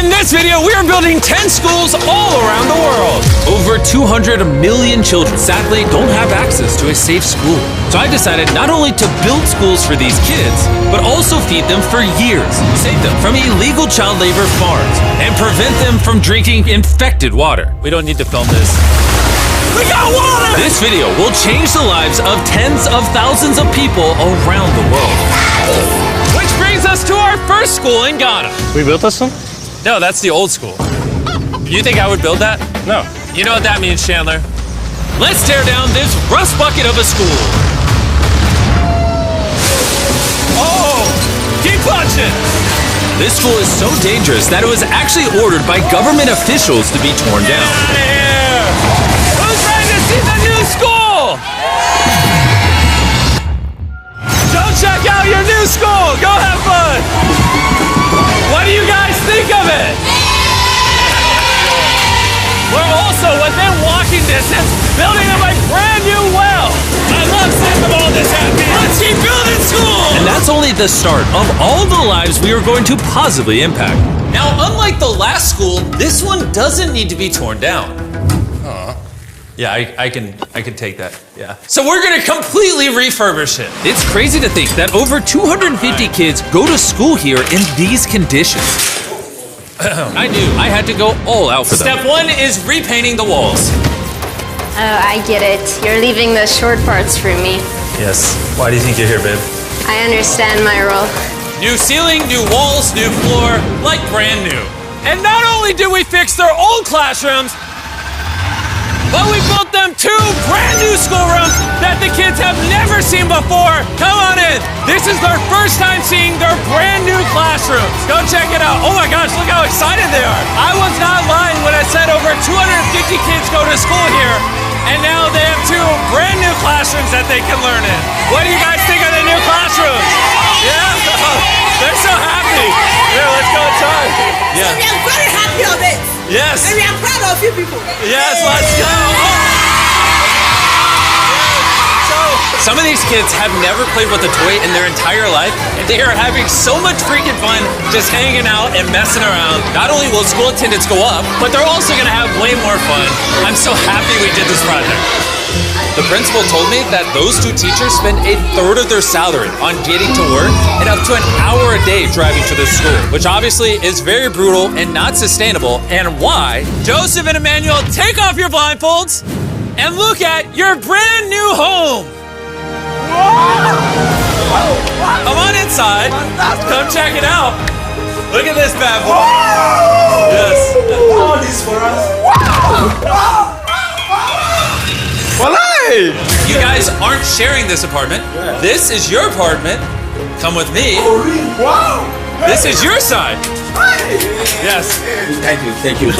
In this video, we are building 10 schools all around the world. Over 200 million children sadly don't have access to a safe school. So I decided not only to build schools for these kids, but also feed them for years, save them from illegal child labor farms, and prevent them from drinking infected water. We don't need to film this. We got water! This video will change the lives of tens of thousands of people around the world. Which brings us to our first school in Ghana. We built this one? No, that's the old school. You think I would build that? No. You know what that means, Chandler? Let's tear down this rust bucket of a school. Oh, keep punching! This school is so dangerous that it was actually ordered by government officials to be torn down. Get out of here! Who's ready to see the new school? Go check out your new school! Go have fun! What do you guys think of it? We're also within walking distance, building up a brand new well. I love seeing them all this happy. Let's keep building schools! And that's only the start of all the lives we are going to positively impact. Now, unlike the last school, this one doesn't need to be torn down. Yeah, I can take that, yeah. So we're gonna completely refurbish it. It's crazy to think that over 250 kids go to school here in these conditions. I knew I had to go all out for them. Step one is repainting the walls. Oh, I get it. You're leaving the short parts for me. Yes, why do you think you're here, babe? I understand my role. New ceiling, new walls, new floor, like brand new. And not only did we fix their old classrooms, but we built them 2 brand new schoolrooms that the kids have never seen before. Come on in. This is their first time seeing their brand new classrooms. Go check it out. Oh my gosh, look how excited they are. I was not lying when I said over 250 kids go to school here, and now they have 2 brand new classrooms that they can learn in. What do you guys think of the new classrooms? Yeah? They're so happy. Here, let's go inside. Yeah. We are very happy of it. Yes. And we are proud of you people. Yes, let's go. So, some of these kids have never played with a toy in their entire life, and they are having so much freaking fun just hanging out and messing around. Not only will school attendance go up, but they're also gonna have way more fun. I'm so happy we did this project. The principal told me that those 2 teachers spend 1/3 of their salary on getting to work and up to an hour a day driving to the school, which obviously is very brutal and not sustainable, and why. Joseph and Emmanuel, take off your blindfolds and look at your brand new home. Come on inside. Come check it out. Look at this bad boy. Yes. All this for us. You guys aren't sharing this apartment. This is your apartment. Come with me. Wow. This is your side. Yes. Thank you. Thank you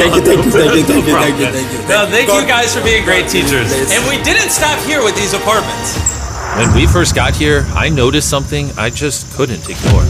guys for being great teachers. And we didn't stop here with these apartments. When we first got here, I noticed something I just couldn't ignore.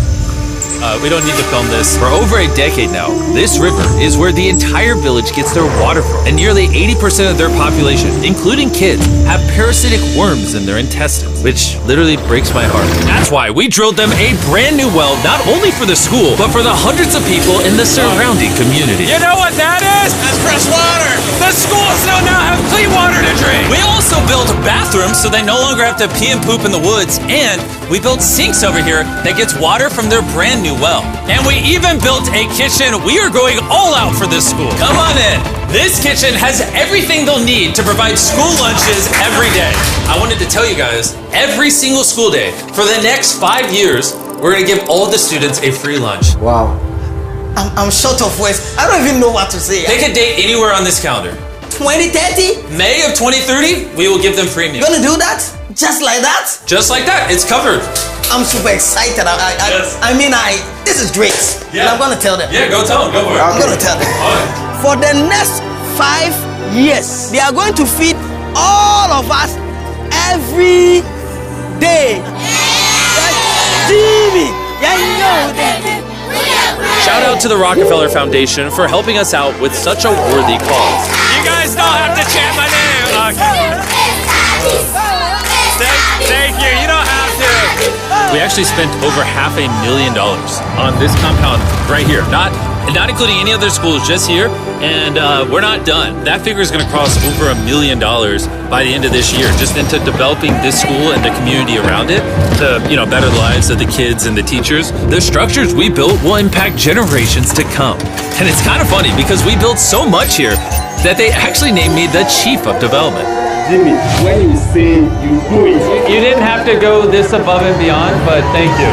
We don't need to film this. For over a decade now, this river is where the entire village gets their water from. And nearly 80% of their population, including kids, have parasitic worms in their intestines, which literally breaks my heart. That's why we drilled them a brand new well, not only for the school, but for the hundreds of people in the surrounding community. You know what that is? That's fresh water. The schools now have clean water to drink. We also built bathrooms so they no longer have to pee and poop in the woods, and we built sinks over here that gets water from their brand new well. And we even built a kitchen. We are going all out for this school. Come on in. This kitchen has everything they'll need to provide school lunches every day. I wanted to tell you guys, every single school day for the next 5 years, we're gonna give all the students a free lunch. Wow. I'm short of words. I don't even know what to say. Pick a date anywhere on this calendar. 2030? May of 2030, we will give them free meals. You gonna do that? Just like that? Just like that, it's covered. I'm super excited. Yes. This is great. Yeah. And I'm gonna tell them. Yeah, go tell them, go for it. I'm gonna tell them. For the next 5 years, they are going to feed all of us every day. Jimmy, yeah, you know that. Shout out to the Rockefeller Foundation for helping us out with such a worthy cause. You guys don't have to chant my name. Thank you. You don't have to. We actually spent over $500,000 on this compound right here. Not and not including any other schools, just here. And we're not done. That figure is going to cross over $1 million by the end of this year, just into developing this school and the community around it to, better the lives of the kids and the teachers. The structures we built will impact generations to come. And it's kind of funny because we built so much here that they actually named me the Chief of Development. Jimmy, when you say you do it. You didn't have to go this above and beyond, but thank you.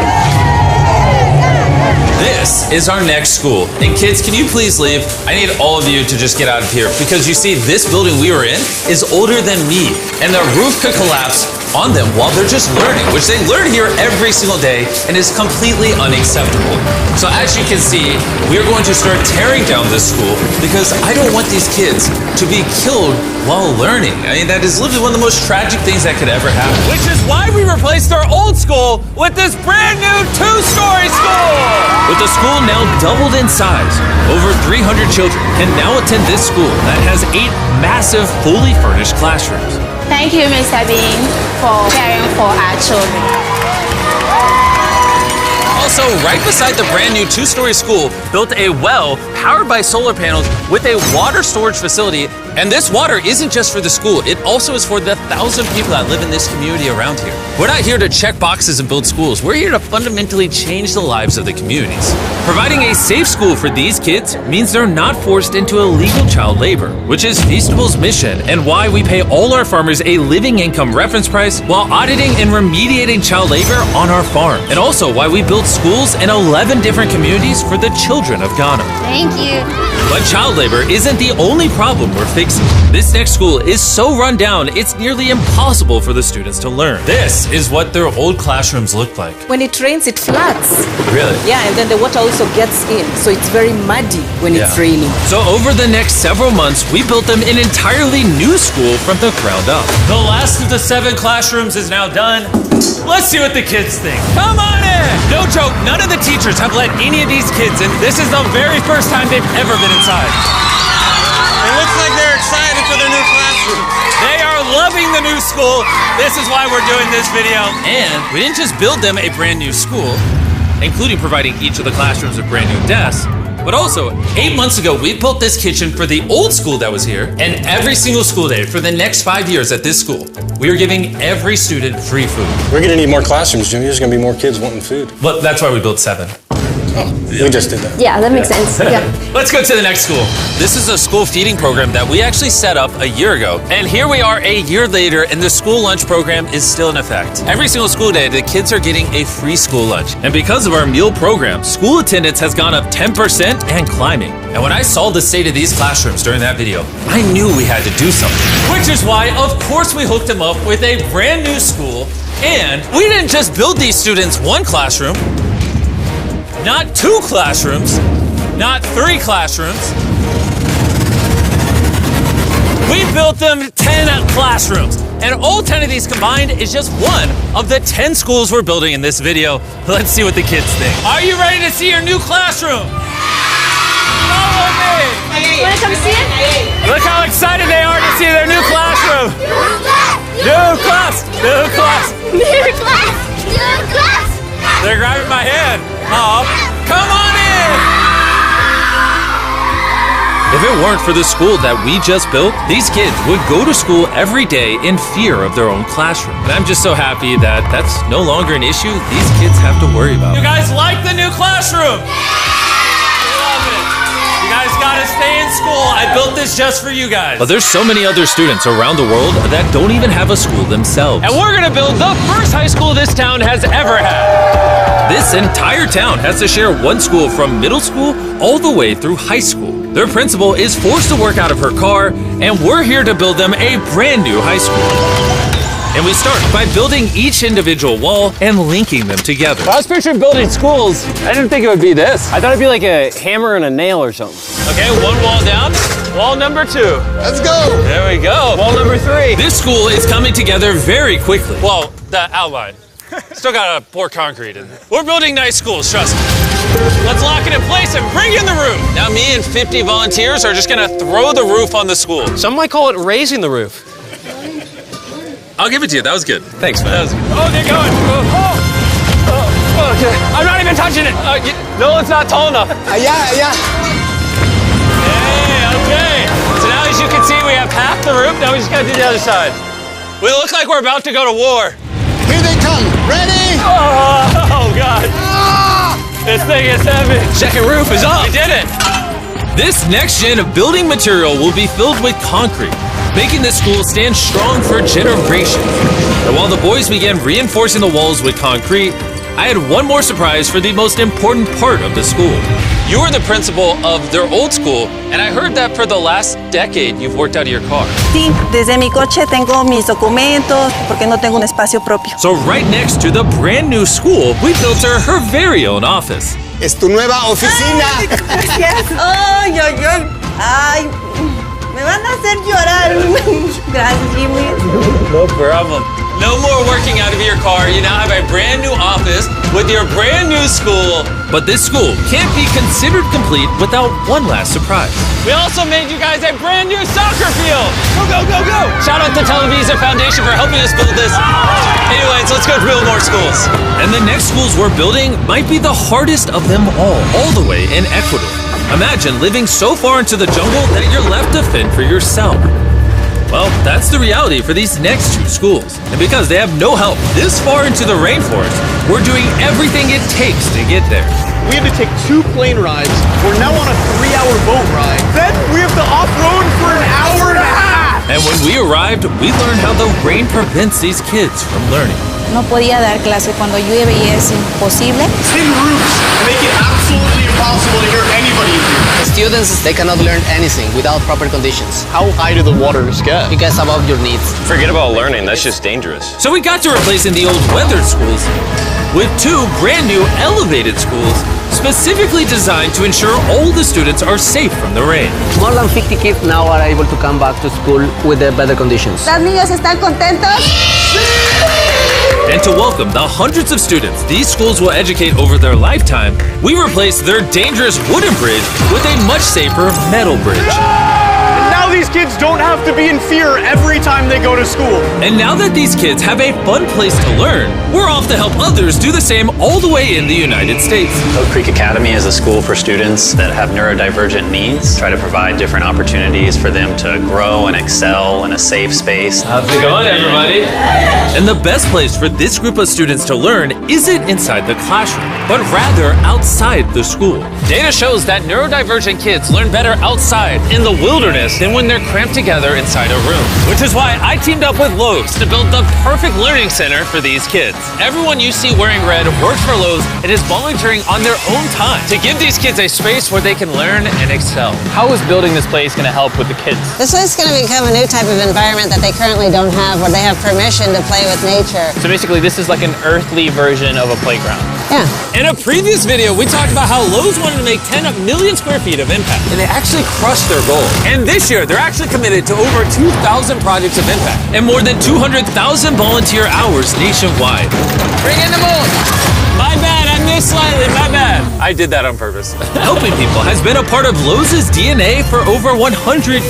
This is our next school. And kids, can you please leave? I need all of you to just get out of here because you see, this building we were in is older than me. And the roof could collapse on them while they're just learning, which they learn here every single day and is completely unacceptable. So as you can see, we're going to start tearing down this school because I don't want these kids to be killed while learning. I mean, that is literally one of the most tragic things that could ever happen. Which is why we replaced our old school with this brand new 2-story school! With the school now doubled in size, over 300 children can now attend this school that has 8 massive, fully furnished classrooms. Thank you, Mr. Bean, for caring for our children. Also, right beside the brand new 2-story school, built a well powered by solar panels with a water storage facility. And this water isn't just for the school, it also is for the 1,000 people that live in this community around here. We're not here to check boxes and build schools. We're here to fundamentally change the lives of the communities. Providing a safe school for these kids means they're not forced into illegal child labor, which is Feastable's mission and why we pay all our farmers a living income reference price while auditing and remediating child labor on our farm. And also why we build schools in 11 different communities for the children of Ghana. Thank you. But child labor isn't the only problem we're fixing. This next school is so run down, it's nearly impossible for the students to learn. This is what their old classrooms look like. When it rains, it floods. Really? Yeah, and then the water also gets in, so it's very muddy when it's raining. So over the next several months, we built them an entirely new school from the ground up. The last of the 7 classrooms is now done. Let's see what the kids think. Come on in! No joke, none of the teachers have let any of these kids in. This is the very first time they've ever been inside. It looks like they're excited for their new classroom. They are loving the new school. This is why we're doing this video. And we didn't just build them a brand new school, including providing each of the classrooms with brand new desks, but also 8 months ago, we built this kitchen for the old school that was here. And every single school day for the next 5 years at this school, we are giving every student free food. We're gonna need more classrooms, Jimmy. There's gonna be more kids wanting food. Well, that's why we built 7. We just did that. Yeah, that makes sense. Yeah. Let's go to the next school. This is a school feeding program that we actually set up a year ago. And here we are a year later, and the school lunch program is still in effect. Every single school day, the kids are getting a free school lunch. And because of our meal program, school attendance has gone up 10% and climbing. And when I saw the state of these classrooms during that video, I knew we had to do something. Which is why, of course, we hooked them up with a brand new school. And we didn't just build these students 1 classroom, not 2 classrooms, not 3 classrooms. We built them 10 classrooms. And all 10 of these combined is just one of the 10 schools we're building in this video. Let's see what the kids think. Are you ready to see your new classroom? Follow me. Wanna come see it? Look how excited they are to see their new classroom. New class, new class. New class! New class! They're grabbing my hand. Oh, come on in! If it weren't for the school that we just built, these kids would go to school every day in fear of their own classroom. And I'm just so happy that that's no longer an issue these kids have to worry about. You guys like the new classroom? Love it. You guys gotta stay in school. I built this just for you guys. But there's so many other students around the world that don't even have a school themselves. And we're gonna build the first high school this town has ever had. This entire town has to share one school from middle school all the way through high school. Their principal is forced to work out of her car, and we're here to build them a brand new high school. And we start by building each individual wall and linking them together. When I was picturing building schools, I didn't think it would be this. I thought it'd be like a hammer and a nail or something. Okay, 1 wall down. Wall number 2. Let's go. There we go. Wall number 3. This school is coming together very quickly. Well, the outline. Still gotta pour concrete in there. We're building nice schools, trust me. Let's lock it in place and bring in the roof. Now me and 50 volunteers are just gonna throw the roof on the school. Some might call it raising the roof. I'll give it to you, that was good. Thanks, man. That was good. Oh, get going. Okay. I'm not even touching it. No, it's not tall enough. Yeah. Now we just gotta do the other side. We look like we're about to go to war. Here they come. Ready? Oh God. This thing is heavy. Second roof is up. We did it. This next gen of building material will be filled with concrete, making the school stand strong for generations. And while the boys began reinforcing the walls with concrete, I had one more surprise for the most important part of the school. You were the principal of their old school, and I heard that for the last decade you've worked out of your car. Sí, desde mi coche tengo mis documentos porque no tengo un espacio propio. So right next to the brand new school, we built her very own office. Es tu nueva oficina. Gracias. Ay, ay, ay. Ay, me van a hacer llorar. Gracias, Jimmy. No problem. No more working out of your car. You now have a brand new office with your brand new school. But this school can't be considered complete without one last surprise. We also made you guys a brand new soccer field. Go, go, go, go. Shout out to Televisa Foundation for helping us build this. Anyways, let's go build more schools. And the next schools we're building might be the hardest of them all the way in Ecuador. Imagine living so far into the jungle that you're left to fend for yourself. Well, that's the reality for these next two schools. And because they have no help this far into the rainforest, we're doing everything it takes to get there. We had to take 2 plane rides. We're now on a 3-hour boat ride. Then we have to off-road for an hour and a half. And when we arrived, we learned how the rain prevents these kids from learning. No podía dar clase cuando llueve y es imposible. Thin roofs make it absolutely impossible to hear anybody in here. Students, they cannot learn anything without proper conditions. How high do the waters get? It gets above your needs. Forget about learning, that's just dangerous. So we got to replacing the old weathered schools with 2 brand new elevated schools specifically designed to ensure all the students are safe from the rain. More than 50 kids now are able to come back to school with the better conditions. ¿Los niños están contentos? And to welcome the hundreds of students these schools will educate over their lifetime, we replaced their dangerous wooden bridge with a much safer metal bridge. Now these kids don't have to be in fear every time they go to school. And now that these kids have a fun place to learn, we're off to help others do the same all the way in the United States. Oak Creek Academy is a school for students that have neurodivergent needs. Try to provide different opportunities for them to grow and excel in a safe space. How's it going, everybody? And the best place for this group of students to learn isn't inside the classroom, but rather outside the school. Data shows that neurodivergent kids learn better outside in the wilderness than when they're cramped together inside a room. Which is why I teamed up with Lowe's to build the perfect learning center for these kids. Everyone you see wearing red works for Lowe's and is volunteering on their own time to give these kids a space where they can learn and excel. How is building this place going to help with the kids? This is going to become a new type of environment that they currently don't have, where they have permission to play with nature. So basically this is like an earthly version of a playground. Yeah. In a previous video, we talked about how Lowe's wanted to make 10 million square feet of impact, and they actually crushed their goal. And this year, they're actually committed to over 2,000 projects of impact and more than 200,000 volunteer hours nationwide. Bring in the moon! My bad, I missed slightly, my bad. I did that on purpose. Helping people has been a part of Lowe's DNA for over 100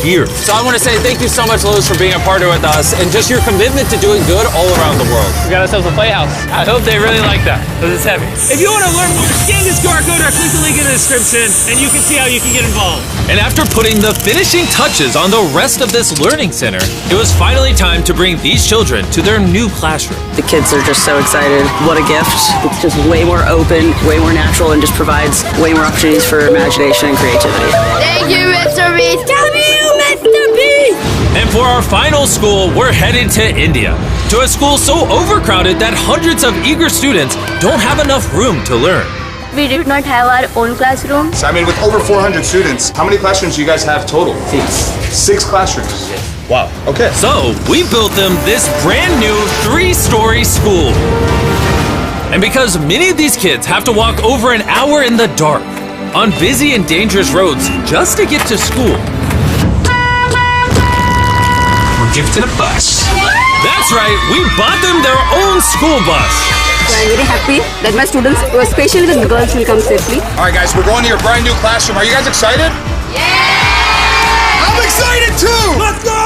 years. So I want to say thank you so much, Lowe's, for being a partner with us and just your commitment to doing good all around the world. We got ourselves a playhouse. I hope they really like that, because it's heavy. If you want to learn more, scan this QR code or click the link in the description, and you can see how you can get involved. And after putting the finishing touches on the rest of this learning center, it was finally time to bring these children to their new classroom. The kids are just so excited. What a gift. It's just way more open, way more natural, and just provides way more opportunities for imagination and creativity. Thank you, Mr. Beast. Thank you, Mr. Beast. And for our final school, we're headed to India, to a school so overcrowded that hundreds of eager students don't have enough room to learn. We did not have our own classroom. So, I mean, with over 400 students, how many classrooms do you guys have total? 6 classrooms. Wow. Okay. So we built them this brand new 3-story school. And because many of these kids have to walk over an hour in the dark on busy and dangerous roads just to get to school, We're gifted a bus. that's right, we bought them their own school bus. So I'm very happy that my students, especially the girls, will come safely. All right, guys, we're going to your brand new classroom. Are you guys excited? Yeah! I'm excited too! Let's go!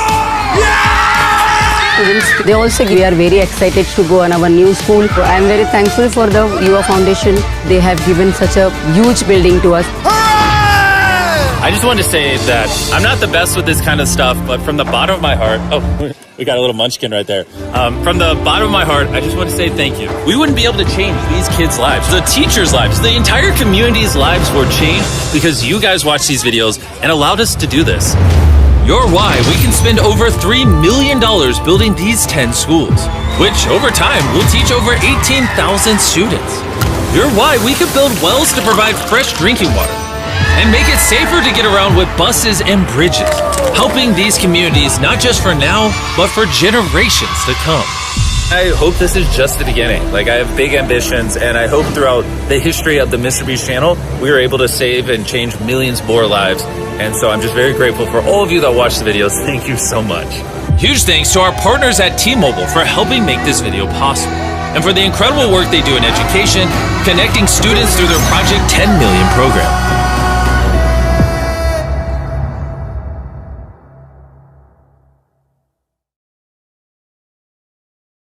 Students, they also we are very excited to go on our new school. So I'm very thankful for the UA Foundation. They have given such a huge building to us. Hooray! I just wanted to say that I'm not the best with this kind of stuff, but from the bottom of my heart, oh, we got a little munchkin right there. From the bottom of my heart, I just want to say thank you. We wouldn't be able to change these kids' lives, the teachers' lives, the entire community's lives were changed because you guys watched these videos and allowed us to do this. You're why we can spend over $3 million building these 10 schools, which over time will teach over 18,000 students. You're why we could build wells to provide fresh drinking water and make it safer to get around with buses and bridges, helping these communities not just for now, but for generations to come. I hope this is just the beginning. Like, I have big ambitions, and I hope throughout the history of the Mr. Beast channel, we are able to save and change millions more lives. And so I'm just very grateful for all of you that watch the videos. Thank you so much. Huge thanks to our partners at T-Mobile for helping make this video possible, and for the incredible work they do in education, connecting students through their Project 10 Million program.